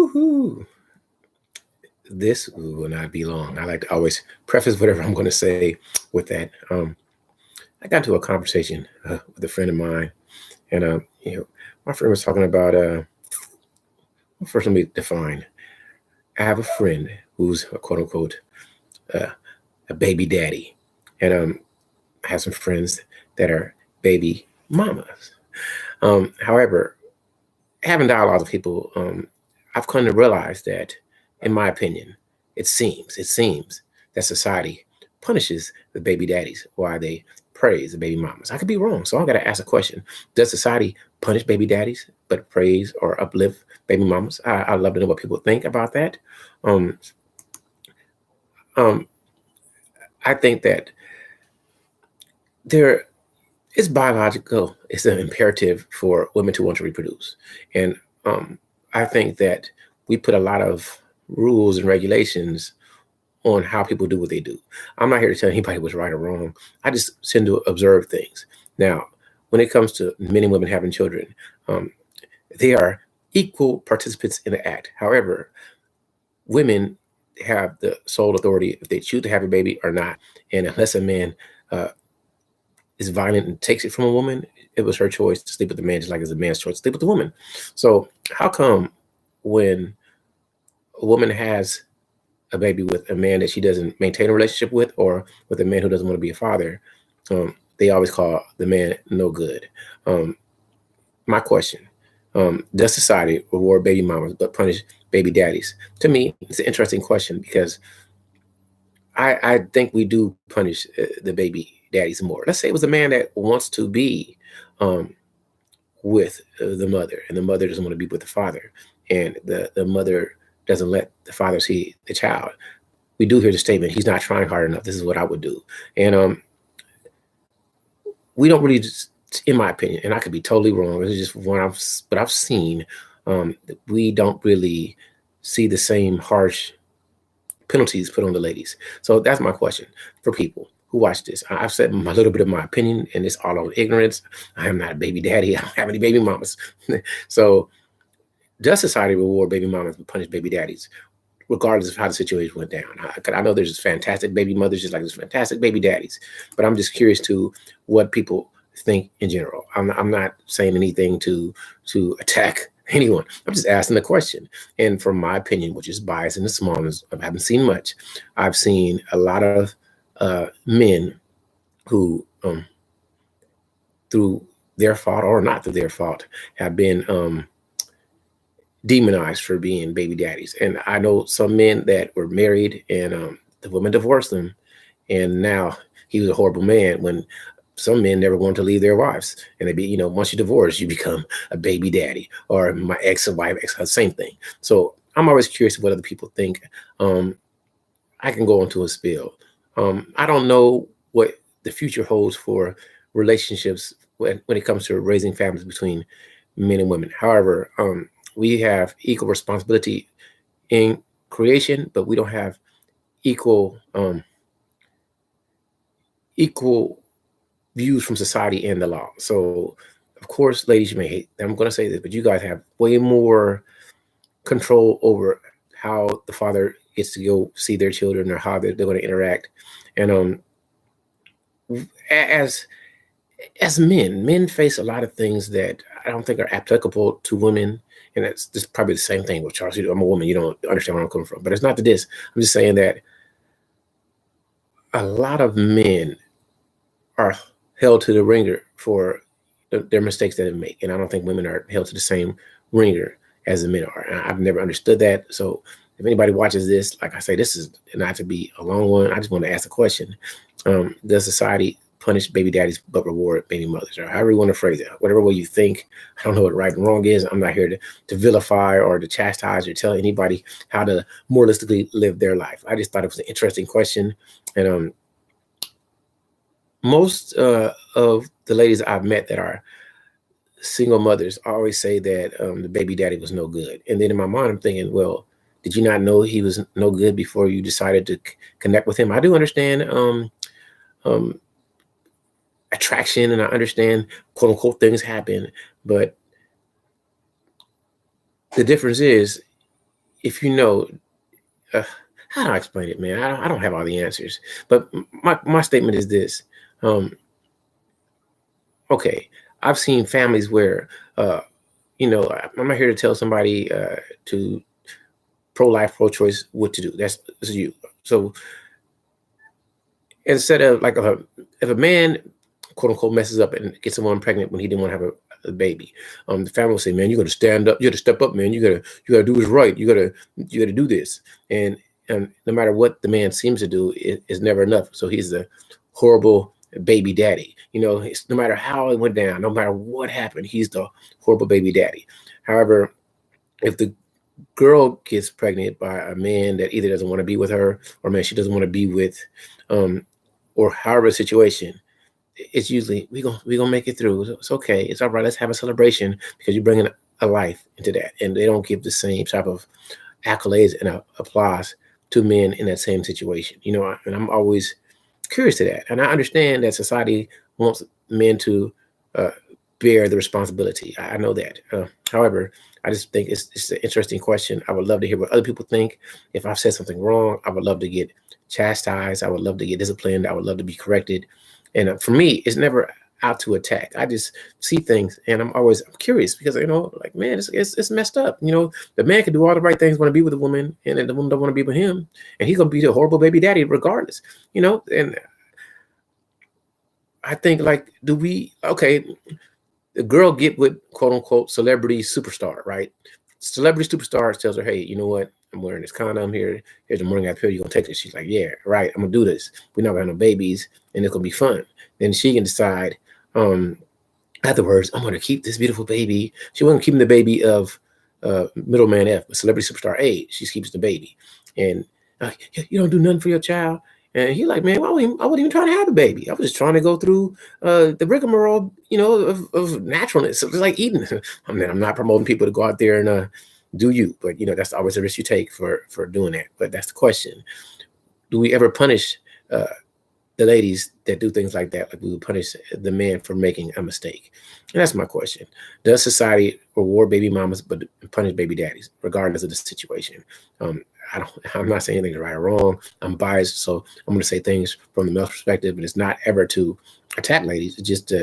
Woohoo! This will not be long. I like to always preface whatever I'm going to say with that. I got into a conversation with a friend of mine, and my friend was talking about. First, let me define. I have a friend who's a quote unquote uh, a baby daddy, and I have some friends that are baby mamas. However, having dialogue with people, I've come to realize that, in my opinion, it seems that society punishes the baby daddies while they praise the baby mamas. I could be wrong, so I got to ask a question: does society punish baby daddies but praise or uplift baby mamas? I'd love to know what people think about that. Um, um, I think that there it's biological. It's an imperative for women to want to reproduce, and I think that we put a lot of rules and regulations on how people do what they do. I'm not here to tell anybody what's right or wrong. I just tend to observe things. Now, when it comes to men and women having children, um, they are equal participants in the act. However, women have the sole authority if they choose to have a baby or not. And unless a man uh, is violent and takes it from a woman, it was her choice to sleep with the man, just like it's a man's choice to sleep with the woman. So, how come when a woman has a baby with a man that she doesn't maintain a relationship with, or with a man who doesn't want to be a father, they always call the man no good? Um, my question: does society reward baby mamas but punish baby daddies? To me, it's an interesting question because I think we do punish the baby daddies more. Let's say it was a man that wants to be um, with the mother, and the mother doesn't want to be with the father, and the mother doesn't let the father see the child. We do hear the statement, "He's not trying hard enough. This is what I would do," and we don't really, just, in my opinion, and I could be totally wrong. This is just what I've seen. We don't really see the same harsh penalties put on the ladies. So that's my question for people who watch this. I've said a little bit of my opinion, and it's all on ignorance. I am not a baby daddy. I don't have any baby mamas. So, does society reward baby mamas and punish baby daddies, regardless of how the situation went down? I know there's fantastic baby mothers, just like there's fantastic baby daddies, but I'm just curious to what people think in general. I'm not saying anything to attack anyone. I'm just asking the question. And from my opinion, which is biased in the smallness, I haven't seen much. I've seen a lot of men who, through their fault or not through their fault, have been demonized for being baby daddies. And I know some men that were married and the woman divorced them, and now he was a horrible man when some men never want to leave their wives. And they be, once you divorce, you become a baby daddy, or my ex-wife, same thing. So I'm always curious what other people think. I can go into a spill. I don't know what the future holds for relationships when it comes to raising families between men and women. However, we have equal responsibility in creation, but we don't have equal views from society and the law. So, of course, ladies, you may hate. I'm going to say this, but you guys have way more control over how the father gets to go see their children, or how they're going to interact. And as men face a lot of things that I don't think are applicable to women. And that's just probably the same thing with Charles. I'm a woman, you don't understand where I'm coming from. But it's not to this. I'm just saying that a lot of men are held to the ringer for their mistakes that they make. And I don't think women are held to the same ringer as the men are. And I've never understood that. So if anybody watches this, like I say, this is not to be a long one. I just want to ask a question. Does society punish baby daddies but reward baby mothers, or however you want to phrase it, whatever way you think? I don't know what right and wrong is. I'm not here to vilify or to chastise or tell anybody how to moralistically live their life. I just thought it was an interesting question. And most of the ladies I've met that are single mothers always say that the baby daddy was no good. And then in my mind, I'm thinking, well, did you not know he was no good before you decided to connect with him? I do understand attraction, and I understand quote unquote things happen, but the difference is if you know, uh, how do I explain it, man? I don't have all the answers, but my statement is this. Um, okay, I've seen families where, uh, I'm not here to tell somebody to pro-life, pro-choice what to do. This is you. So instead of like if a man quote unquote messes up and gets someone pregnant when he didn't want to have a baby, the family will say, man, you got to stand up, you got to step up, man, you gotta do what's right, you gotta do this, and no matter what the man seems to do, it's never enough. So he's the horrible baby daddy. No matter how it went down, no matter what happened, he's the horrible baby daddy. However, if the girl gets pregnant by a man that either doesn't want to be with her or man she doesn't want to be with, um, or however the situation, it's usually we gonna make it through. It's okay. It's all right. Let's have a celebration because you're bringing a life into that, and they don't give the same type of accolades and applause to men in that same situation. And I'm always curious to that, and I understand that society wants men to uh, bear the responsibility. I know that. However, I just think it's an interesting question. I would love to hear what other people think. If I've said something wrong, I would love to get chastised. I would love to get disciplined. I would love to be corrected. And for me, it's never out to attack. I just see things, and I'm curious because like, man, it's messed up. The man can do all the right things, want to be with a woman, and then the woman don't want to be with him, and he's gonna be the horrible baby daddy regardless. And I think, like, okay, the girl get with quote unquote celebrity superstar, right? Celebrity superstar tells her, hey, you know what? I'm wearing this condom here. Here's the morning after pill. You gonna take this? She's like, yeah, right. I'm gonna do this. We're not gonna have no babies, and it's gonna be fun. Then she can decide afterwards, I'm gonna keep this beautiful baby. She wasn't keeping the baby of middleman F, but celebrity superstar A. She keeps the baby, and you don't do nothing for your child. And he like, man, I wasn't even trying to have a baby. I was just trying to go through the rigmarole, of naturalness. So it's like eating. I mean, I'm not promoting people to go out there and do you, but that's always a risk you take for doing that. But that's the question: do we ever punish the ladies that do things like that, like we would punish the man for making a mistake? And that's my question. Does society reward baby mamas but punish baby daddies, regardless of the situation? I'm not saying anything's right or wrong. I'm biased, so I'm going to say things from the male perspective, but it's not ever to attack ladies. It's just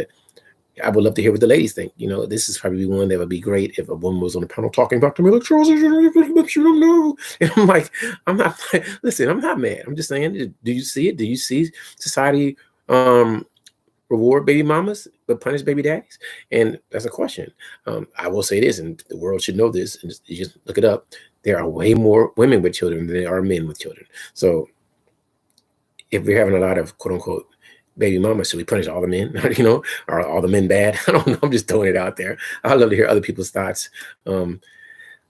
I would love to hear what the ladies think. This is probably one that would be great if a woman was on the panel talking about the Charles, you don't know. And I'm like, listen, I'm not mad. I'm just saying, do you see it? Do you see society reward baby mamas but punish baby daddies? And that's a question. I will say this, and the world should know this, and you just look it up. There are way more women with children than there are men with children. So if we're having a lot of quote unquote baby mamas, should we punish all the men? Are all the men bad? I don't know. I'm just throwing it out there. I'd love to hear other people's thoughts.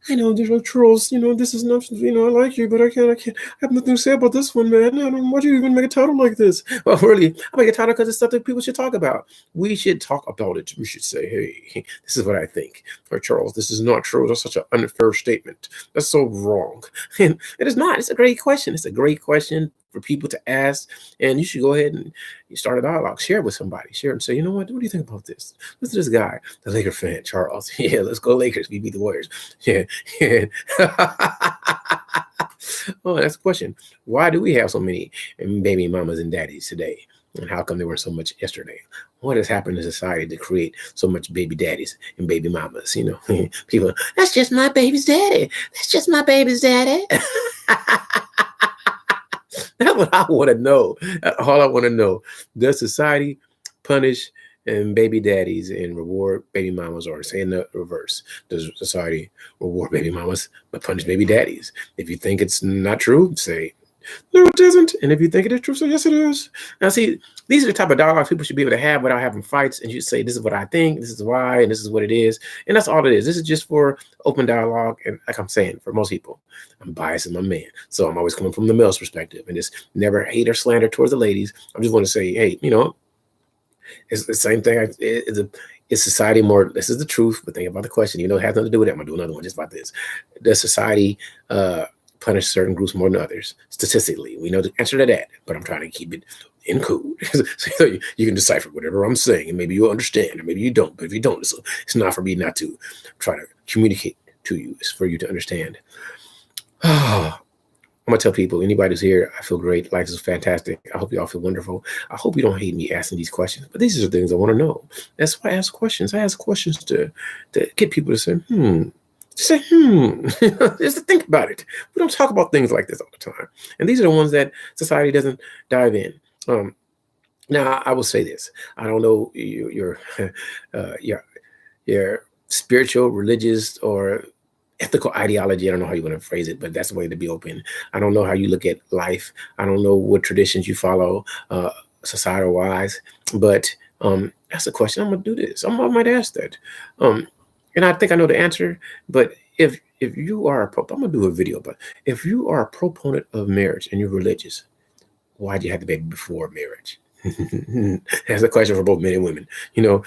There's no trolls, this is not, I like you, but I can't, I have nothing to say about this one, man. I don't, why do you even make a title like this? Well, really, I make a title because it's something people should talk about. We should talk about it. We should say, hey, this is what I think. Or Charles, this is not true. That's such an unfair statement. That's so wrong. And it is not. It's a great question. It's a great question for people to ask. And you should go ahead and you start a dialogue. Share it with somebody. Share it and say, you know what do you think about this? Listen to this guy, the Laker fan, Charles. Yeah, let's go Lakers. We beat the Warriors. Yeah. Oh, that's a question. Why do we have so many baby mamas and daddies today? And how come there were so much yesterday? What has happened in society to create so much baby daddies and baby mamas? People, that's just my baby's daddy. That's just my baby's daddy. That's what I want to know. All I want to know. Does society punish and baby daddies and reward baby mamas, or say in the reverse? Does society reward baby mamas but punish baby daddies? If you think it's not true, say, no, it isn't. And if you think it is true, say, yes, it is. Now, see, these are the type of dialogues people should be able to have without having fights. And you say, this is what I think, this is why, and this is what it is. And that's all it is. This is just for open dialogue. And like I'm saying, for most people, I'm biased as my man. So I'm always coming from the male's perspective and just never hate or slander towards the ladies. I just want to say, hey, it's the same thing. Is society more, this is the truth, but think about the question, it has nothing to do with that. I'm going to do another one just about this. Does society punish certain groups more than others? Statistically, we know the answer to that, but I'm trying to keep it in code. So you can decipher whatever I'm saying, and maybe you'll understand, or maybe you don't. But if you don't, it's not for me not to try to communicate to you. It's for you to understand. I'm gonna tell people, anybody who's here, I feel great. Life is fantastic. I hope you all feel wonderful. I hope you don't hate me asking these questions, but these are the things I want to know. That's why I ask questions. I ask questions to get people to say, say, just to think about it. We don't talk about things like this all the time, and these are the ones that society doesn't dive in. Um, Now, I will say this: I don't know your spiritual, religious, or ethical ideology. I don't know how you want to phrase it, but that's the way to be open. I don't know how you look at life. I don't know what traditions you follow, societal wise, but that's a question. I'm gonna do this. I might ask that, um, and I think I know the answer. But if you are I'm gonna do a video, but if you are a proponent of marriage and you're religious, why do you have the baby before marriage? That's a question for both men and women. You know,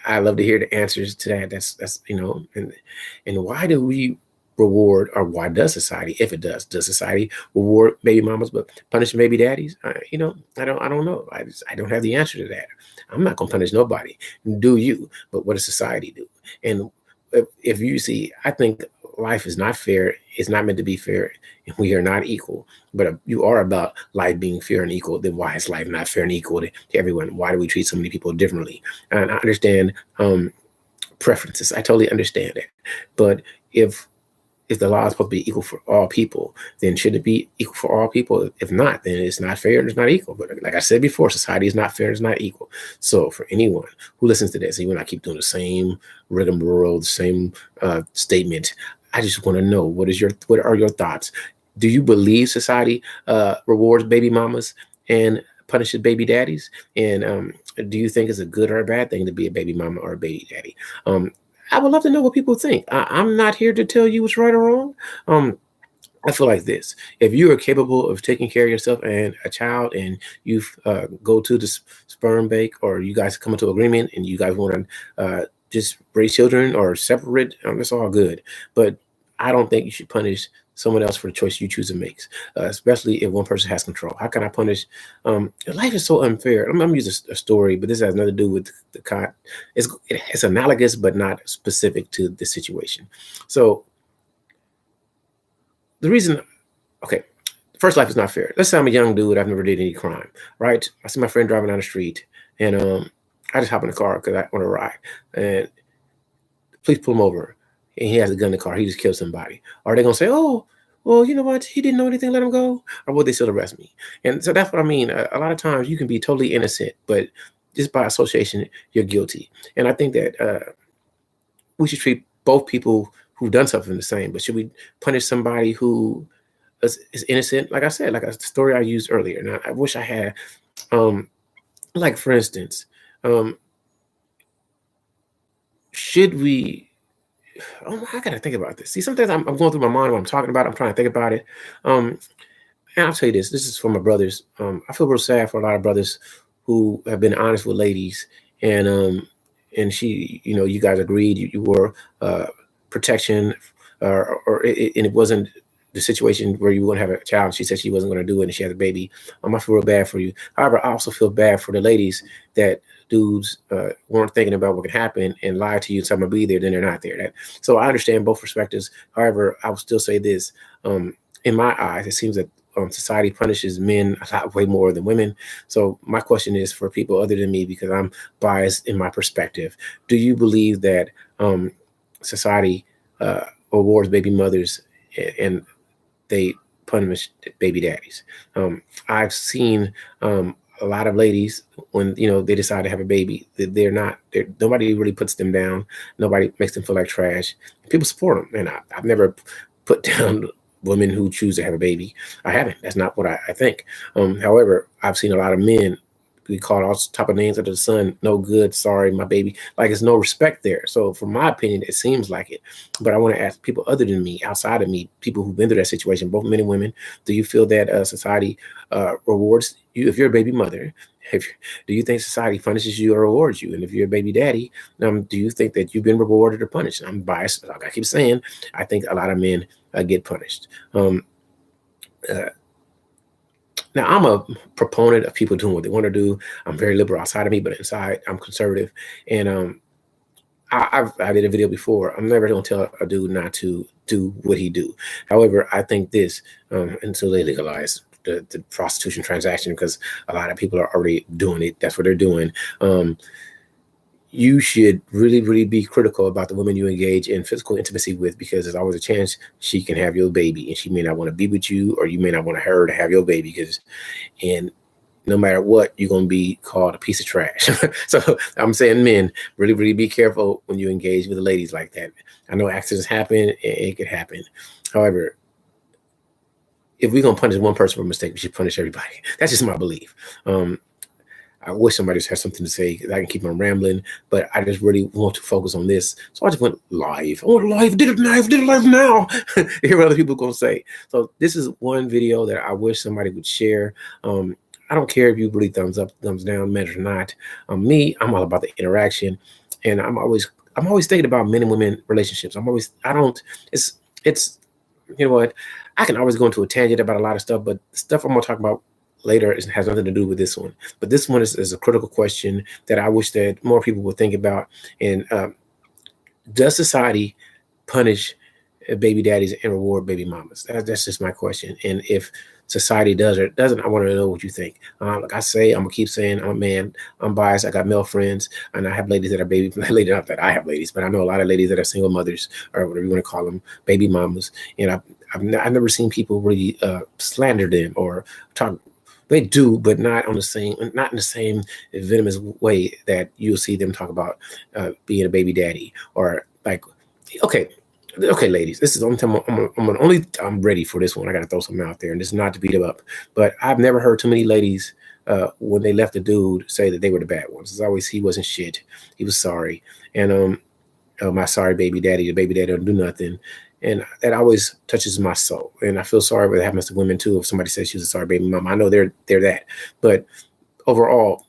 I love to hear the answers to that. That's and why do we reward, or why does society, if it does society reward baby mamas but punish baby daddies? I don't know. I don't have the answer to that. I'm not gonna punish nobody. Do you? But what does society do? And if you see, I think life is not fair. It's not meant to be fair, and we are not equal. But you are about life being fair and equal. Then why is life not fair and equal to everyone? Why do we treat so many people differently? And I understand preferences. I totally understand it. But if the law is supposed to be equal for all people, then should it be equal for all people? If not, then it's not fair and it's not equal. But like I said before, society is not fair and it's not equal. So for anyone who listens to this, even I keep doing the same rigmarole, the same statement, I just want to know, what are your thoughts? Do you believe society rewards baby mamas and punishes baby daddies? And do you think it's a good or a bad thing to be a baby mama or a baby daddy? Um, I would love to know what people think. I'm not here to tell you what's right or wrong. Um, I feel like this: if you are capable of taking care of yourself and a child, and you go to the sperm bank, or you guys come into agreement, and you guys want to just raise children or separate, it's all good. But I don't think you should punish someone else for the choice you choose to make, especially if one person has control. How can I punish? Life is so unfair. I'm gonna use a story, but this has nothing to do with the con. It's analogous, but not specific to the situation. So the reason, okay, first, life is not fair. Let's say I'm a young dude. I've never did any crime, right? I see my friend driving down the street, and I just hop in the car because I want to ride, and police pull him over, and he has a gun in the car. He just killed somebody. Are they gonna say, "Oh, well, you know what? He didn't know anything. Let him go," or would they still arrest me? And so that's what I mean. A lot of times you can be totally innocent, but just by association, you're guilty. And I think that we should treat both people who've done something the same. But should we punish somebody who is innocent? Like I said, like a story I used earlier. Now I wish I had, um, like for instance, um, should we? Oh, I gotta think about this. See, sometimes I'm going through my mind when I'm talking about it. I'm trying to think about it. Um, and I'll tell you this. This is for my brothers. I feel real sad for a lot of brothers who have been honest with ladies, and she, you guys agreed. You were protection, and it wasn't the situation where you were going to have a child. She said she wasn't going to do it, and she had a baby. I feel real bad for you. However, I also feel bad for the ladies that dudes weren't thinking about what could happen and lied to you and said, I'm gonna be there, then they're not there. So I understand both perspectives. However, I will still say this: in my eyes, it seems that society punishes men a lot way more than women. So my question is for people other than me, because I'm biased in my perspective: do you believe that society awards baby mothers and they punish baby daddies? I've seen a lot of ladies, when they decide to have a baby, nobody really puts them down. Nobody makes them feel like trash. People support them, and I've never put down women who choose to have a baby. I haven't. That's not what I think. However, I've seen a lot of men we call all type of names under the sun. No good. Sorry, my baby. Like, it's no respect there. So, from my opinion, it seems like it. But I want to ask people other than me, outside of me, people who've been through that situation, both men and women. Do you feel that society rewards you if you're a baby mother? If Do you think society punishes you or rewards you? And if you're a baby daddy, do you think that you've been rewarded or punished? I'm biased, like I keep saying. I think a lot of men get punished. Uh, Now, I'm a proponent of people doing what they want to do. I'm very liberal outside of me, but inside I'm conservative. And I did a video before. I'm never going to tell a dude not to do what he do. However, I think this, until they legalize the prostitution transaction, because a lot of people are already doing it. That's what they're doing. You should really, really be critical about the women you engage in physical intimacy with, because there's always a chance she can have your baby, and she may not want to be with you, or you may not want her to have your baby, and no matter what, you're going to be called a piece of trash. So I'm saying, men, really, really be careful when you engage with the ladies like that. I know accidents happen, it could happen. However, if we're going to punish one person for a mistake, we should punish everybody. That's just my belief. I wish somebody had something to say, because I can keep on rambling, but I just really want to focus on this. So I just went live. I went live, did it live now. Hear what other people are going to say. So this is one video that I wish somebody would share. I don't care if you really thumbs up, thumbs down, men or not. I'm all about the interaction, and I'm always thinking about men and women relationships. It's you know what? I can always go into a tangent about a lot of stuff, but the stuff I'm gonna talk about later has nothing to do with this one. But this one is a critical question that I wish that more people would think about. And does society punish baby daddies and reward baby mamas? That's just my question. And if society does or doesn't, I want to know what you think. Like I say, I'm gonna keep saying, I'm a man, I'm biased. I got male friends, and I have ladies that are baby. Not that I have ladies, but I know a lot of ladies that are single mothers, or whatever you want to call them, baby mamas. And I've never seen people really slander them or talk. They do, but not in the same venomous way that you'll see them talk about being a baby daddy, or like, okay, ladies, this is the only time I'm ready for this one. I got to throw something out there, and this is not to beat them up, but I've never heard too many ladies when they left a dude say that they were the bad ones. It's always he wasn't shit, he was sorry, and my sorry baby daddy, the baby daddy don't do nothing. And that always touches my soul. And I feel sorry when it happens to women too. If somebody says she's a sorry baby mama, I know they're that. But overall,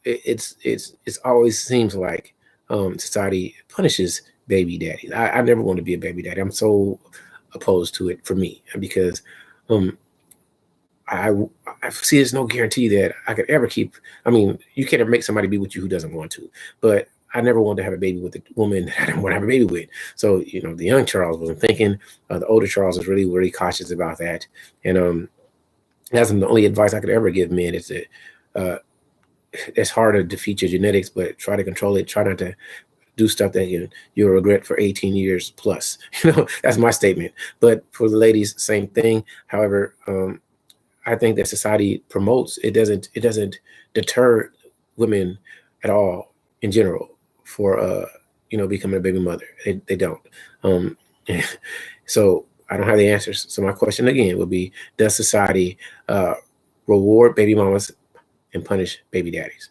it's always seems like society punishes baby daddies. I never want to be a baby daddy. I'm so opposed to it for me, because I see there's no guarantee that I could ever keep. I mean, you can't ever make somebody be with you who doesn't want to. But I never wanted to have a baby with a woman that I didn't want to have a baby with. So, the young Charles wasn't thinking. The older Charles was really, really cautious about that. And that's the only advice I could ever give men, is that it's hard to defeat your genetics, but try to control it. Try not to do stuff that you'll regret for 18 years plus. That's my statement. But for the ladies, same thing. However, I think that society promotes, it doesn't deter women at all in general for becoming a baby mother. They don't. So I don't have the answers. So my question again would be, does society reward baby mamas and punish baby daddies?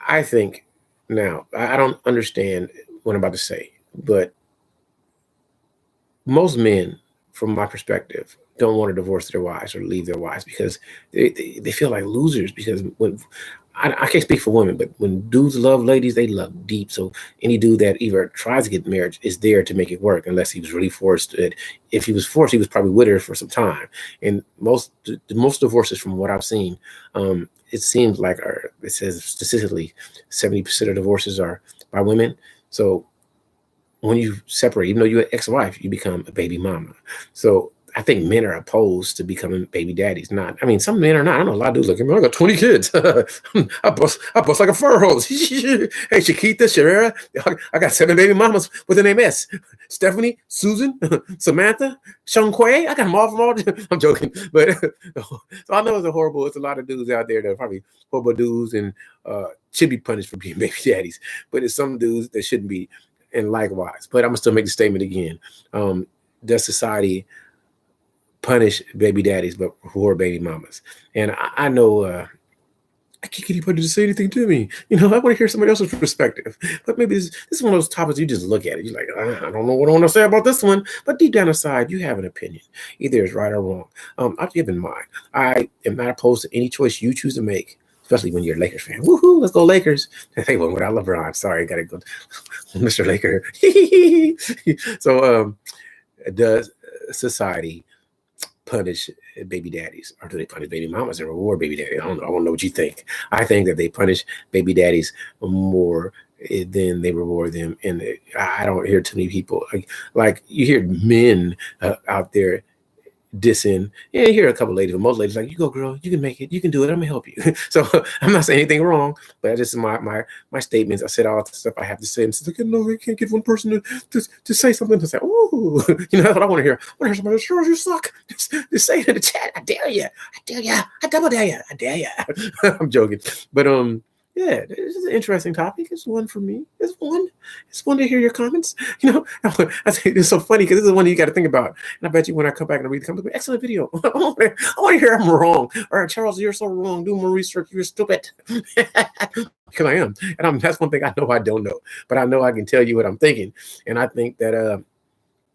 I think now, I don't understand what I'm about to say, but most men, from my perspective, don't want to divorce their wives or leave their wives, because they feel like losers. Because when I can't speak for women, but when dudes love ladies, they love deep. So any dude that either tries to get married is there to make it work, unless he was really forced. If he was forced, he was probably with her for some time. And most divorces, from what I've seen, it seems like, it says statistically, 70% of divorces are by women. So when you separate, even though you're an ex-wife, you become a baby mama. So I think men are opposed to becoming baby daddies. Some men are not. I know a lot of dudes like, I got 20 kids. I bust like a fur hose. Hey, Chiquita, Sharera, I got 7 baby mamas with the name S. Stephanie, Susan, Samantha, Shunquay. I got them all from all. I'm joking. But so I know it's a lot of dudes out there that are probably horrible dudes and should be punished for being baby daddies. But it's some dudes that shouldn't be. And likewise, but I'm gonna still make the statement again. Does society punish baby daddies but reward baby mamas? And I know I can't get anybody to say anything to me. I want to hear somebody else's perspective. But maybe this is one of those topics you just look at it. You're like, I don't know what I want to say about this one. But deep down inside, you have an opinion. Either it's right or wrong. I've given mine. I am not opposed to any choice you choose to make, especially when you're a Lakers fan. Woohoo, let's go Lakers. They went without LeBron. Sorry, got to go, Mr. Laker. So does society punish baby daddies, or do they punish baby mamas and reward baby daddies? I don't know. I want to know what you think. I think that they punish baby daddies more then they reward them. And I don't hear too many people like you hear men out there dissing. Yeah, you hear a couple ladies, but most ladies like, you go, girl, you can make it, you can do it, I'm gonna help you. So I'm not saying anything wrong, but I just my statements. I said all the stuff I have to say, and it's like, no, we can't get one person to say something to say, ooh, that's what I want to hear. I want to hear somebody, sure, you suck. Just say it in the chat. I dare you. I dare you. I double dare you. I dare you. I'm joking, but yeah, this is an interesting topic. It's one for me. It's one to hear your comments. I think it's so funny because this is one you got to think about. And I bet you when I come back and read the comments, excellent video. I want to hear I'm wrong. All right, Charles, you're so wrong. Do more research. You're stupid. Because I am. And that's one thing I know I don't know. But I know I can tell you what I'm thinking. And I think that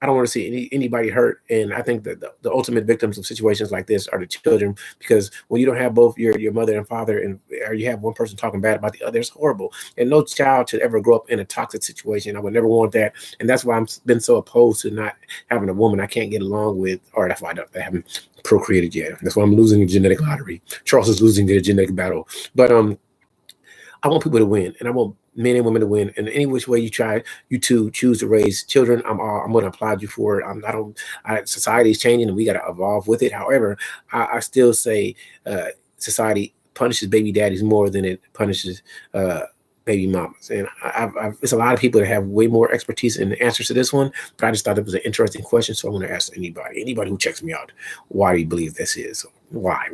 I don't want to see anybody hurt. And I think that the ultimate victims of situations like this are the children, because when you don't have both your mother and father, or you have one person talking bad about the other, it's horrible. And no child should ever grow up in a toxic situation. I would never want that. And that's why I've been so opposed to not having a woman I can't get along with, or that's why I haven't procreated yet. That's why I'm losing the genetic lottery. Charles is losing the genetic battle. But I want people to win, and I want men and women to win. And any which way you two choose to raise children, I'm going to applaud you for it. Society is changing, and we got to evolve with it. However, I still say society punishes baby daddies more than it punishes baby mamas. And it's a lot of people that have way more expertise in the answers to this one, but I just thought it was an interesting question. So I'm going to ask anybody who checks me out, why do you believe this is? Why?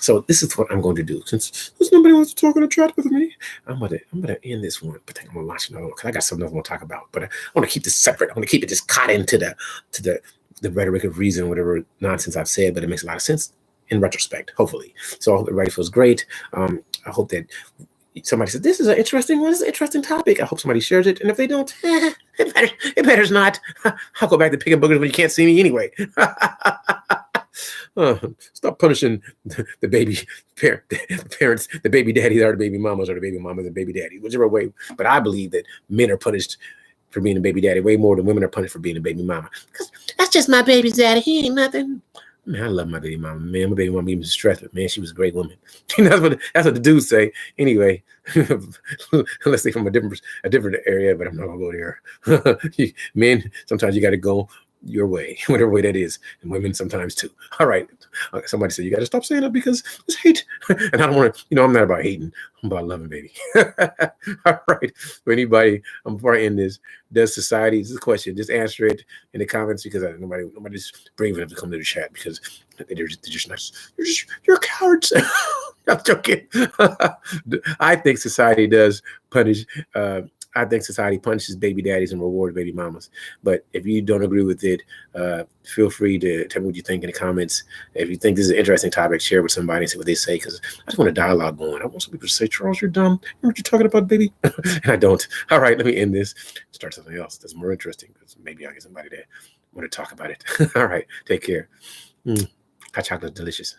So this is what I'm going to do. Since nobody wants to talk in the chat with me, I'm gonna end this one, but then I'm gonna launch another one because I got something else I want to talk about. But I want to keep this separate. I want to keep it just caught into the rhetoric of reason, whatever nonsense I've said, but it makes a lot of sense in retrospect, hopefully. So I hope everybody feels great. I hope that somebody says, this is an interesting one. This is an interesting topic. I hope somebody shares it. And if they don't, it matters not. I'll go back to picking boogers when you can't see me anyway. Stop punishing the baby parents, the baby daddies or the baby mamas, or the baby mamas and baby daddies, whichever way. But I believe that men are punished for being a baby daddy way more than women are punished for being a baby mama. Because that's just my baby's daddy. He ain't nothing. Man, I love my baby mama. Man, my baby mama even stressed, but man, she was a great woman. that's what the dudes say. Anyway, let's say from a different area, but I'm not gonna go there. Men, sometimes you got to go your way, whatever way that is, and women sometimes too. All right, somebody said you got to stop saying that because it's hate, and I don't want to. I'm not about hating. I'm about loving, baby. All right, for anybody, before I end this, does society? This is a question. Just answer it in the comments because nobody's brave enough to come to the chat because they're just not. You're cowards. I'm joking. I think society does punish. I think society punishes baby daddies and rewards baby mamas. But if you don't agree with it, feel free to tell me what you think in the comments. If you think this is an interesting topic, share it with somebody and see what they say, because I just want a dialogue going. I want some people to say, Charles, you're dumb. You know what you're talking about, baby? And I don't. All right, let me end this. Start something else that's more interesting, because maybe I'll get somebody that want to talk about it. All right, take care. Hot chocolate, delicious.